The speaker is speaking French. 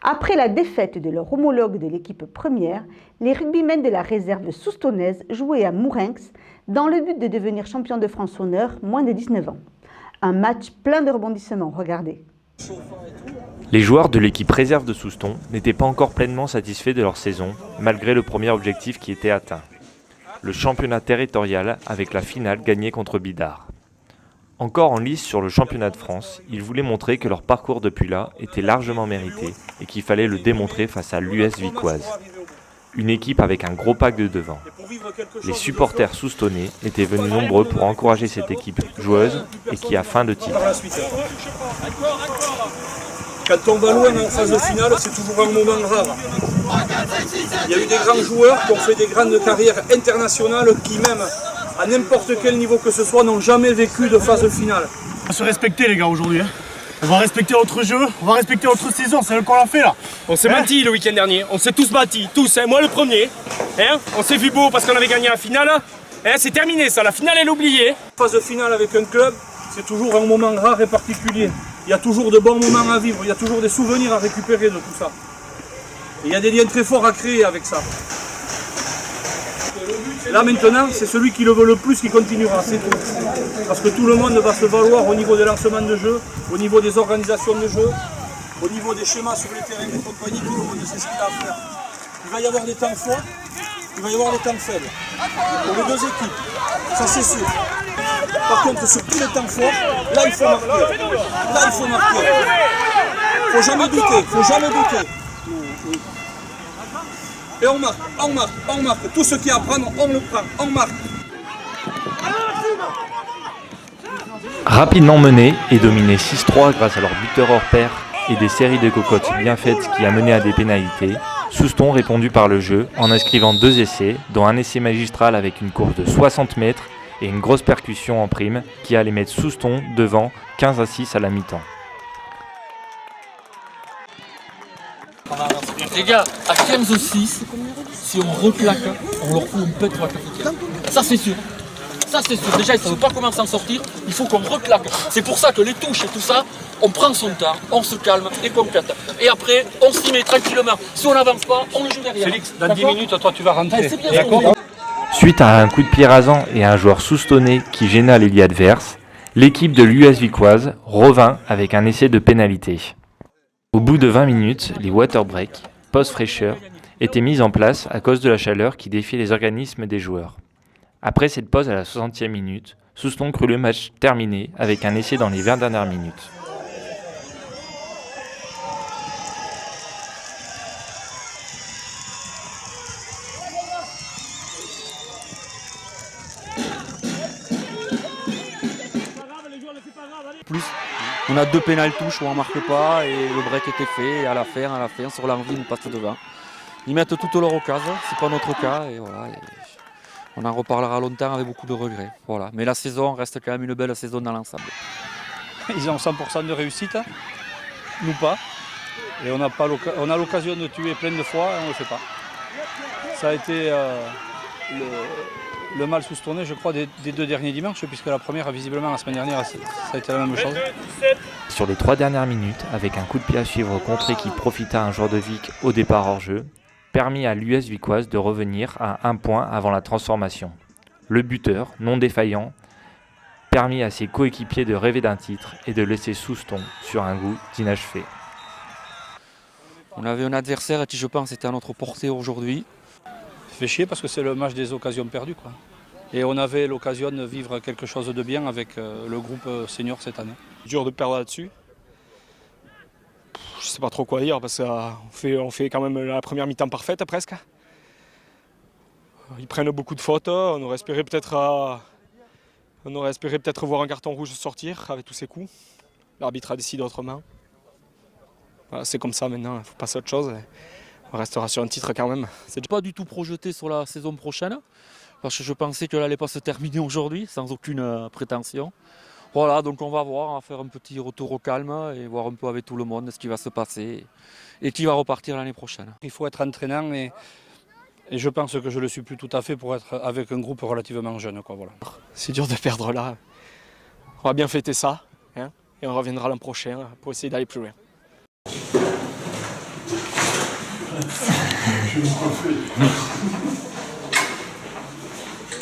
Après la défaite de leur homologue de l'équipe première, les rugbymen de la réserve soustonnaise jouaient à Mourenx dans le but de devenir champion de France honneur moins de 19 ans. Un match plein de rebondissements, regardez. Les joueurs de l'équipe réserve de Souston n'étaient pas encore pleinement satisfaits de leur saison, malgré le premier objectif qui était atteint. Le championnat territorial avec la finale gagnée contre Bidart. Encore en lice sur le championnat de France, ils voulaient montrer que leur parcours depuis là était largement mérité et qu'il fallait le démontrer face à l'US Vicoise. Une équipe avec un gros pack de devant. Les supporters soustonnais étaient venus nombreux pour encourager cette équipe joueuse et qui a faim de titre. Quand on va loin en phase de finale, c'est toujours un moment grave. Il y a eu des grands joueurs qui ont fait des grandes carrières internationales qui même, à n'importe quel niveau que ce soit, n'ont jamais vécu de phase finale. On va se respecter les gars aujourd'hui. On va respecter notre jeu, on va respecter notre saison, c'est ce qu'on a fait là. On s'est menti le week-end dernier, on s'est tous battus, tous, moi le premier. On s'est vu beau parce qu'on avait gagné la finale. C'est terminé ça, la finale elle est oubliée. Phase finale avec un club, c'est toujours un moment rare et particulier. Il y a toujours de bons moments à vivre, il y a toujours des souvenirs à récupérer de tout ça. Et il y a des liens très forts à créer avec ça. Là maintenant, c'est celui qui le veut le plus qui continuera, c'est tout. Parce que tout le monde va se valoir au niveau des lancements de jeu, au niveau des organisations de jeu, au niveau des schémas sur les terrains et compagnie, tout le monde sait ce qu'il a à faire. Il va y avoir des temps forts, il va y avoir des temps faibles. Pour les deux équipes, ça c'est sûr. Par contre, sur tous les temps forts, là il faut marquer. Là il faut marquer. Il ne faut jamais douter, il faut jamais douter. Et on marque, on marque, on marque. Tout ce qu'il y a à prendre, on le prend, on marque. Rapidement menés et dominés 6-3 grâce à leur buteur hors pair et des séries de cocottes bien faites qui a mené à des pénalités, Souston répondu par le jeu en inscrivant 2 essais, dont un essai magistral avec une course de 60 mètres et une grosse percussion en prime qui allait mettre Souston devant 15-6 à la mi-temps. Les gars, à 15-6, si on reclaque, on leur fout une pète pour la cafetière. Ça c'est sûr. Ça c'est sûr. Déjà, ils ne savent pas comment s'en sortir, il faut qu'on reclaque. C'est pour ça que les touches et tout ça, on prend son temps, on se calme et qu'on pète. Et après, on s'y met tranquillement. Si on n'avance pas, on le joue derrière. Félix, dans 10 minutes, toi tu vas rentrer. D'accord. Suite à un coup de pied rasant et à un joueur soustonné qui gêna l'ailier adverse, l'équipe de l'US Vicoise revint avec un essai de pénalité. Au bout de 20 minutes, les water breaks, pause fraîcheur, étaient mises en place à cause de la chaleur qui défiait les organismes des joueurs. Après cette pause à la 60e minute, Souston crut le match terminé avec un essai dans les 20 dernières minutes. Plus, on a 2 pénales touches où on ne marque pas et le break était fait et à la fin, sur l'envie, ils nous passent devant. Ils mettent toutes leurs occasions, c'est pas notre cas et voilà. Et on en reparlera longtemps avec beaucoup de regrets. Voilà. Mais la saison reste quand même une belle saison dans l'ensemble. Ils ont 100% de réussite, nous pas. Et on a l'occasion de tuer plein de fois et on ne le fait pas. Ça a été le mal Soustonné, je crois, des 2 derniers dimanches, puisque la première, visiblement, la semaine dernière, ça a été la même chose. Sur les 3 dernières minutes, avec un coup de pied à suivre contre qui profita à un joueur de Vic au départ hors jeu, permis à l'US Vicoise de revenir à 1 point avant la transformation. Le buteur, non défaillant, permit à ses coéquipiers de rêver d'un titre et de laisser Souston sur un goût d'inachevé. On avait un adversaire qui, je pense, était à notre portée aujourd'hui. Ça fait chier parce que c'est le match des occasions perdues, quoi. Et on avait l'occasion de vivre quelque chose de bien avec le groupe senior cette année. Dur de perdre là-dessus. Je sais pas trop quoi dire parce qu'on fait quand même la première mi-temps parfaite presque. Ils prennent beaucoup de fautes, on aurait espéré peut-être voir un carton rouge sortir avec tous ces coups. L'arbitre a décidé autrement. Voilà, c'est comme ça maintenant, il faut passer à autre chose. On restera sur un titre quand même. C'est pas du tout projeté sur la saison prochaine, parce que je pensais qu'elle n'allait pas se terminer aujourd'hui, sans aucune prétention. Voilà, donc on va voir, on va faire un petit retour au calme et voir un peu avec tout le monde ce qui va se passer et qui va repartir l'année prochaine. Il faut être entraînant et je pense que je le suis plus tout à fait pour être avec un groupe relativement jeune, quoi, voilà. C'est dur de perdre là. On va bien fêter ça, hein, et on reviendra l'an prochain pour essayer d'aller plus loin. Je m'en fais.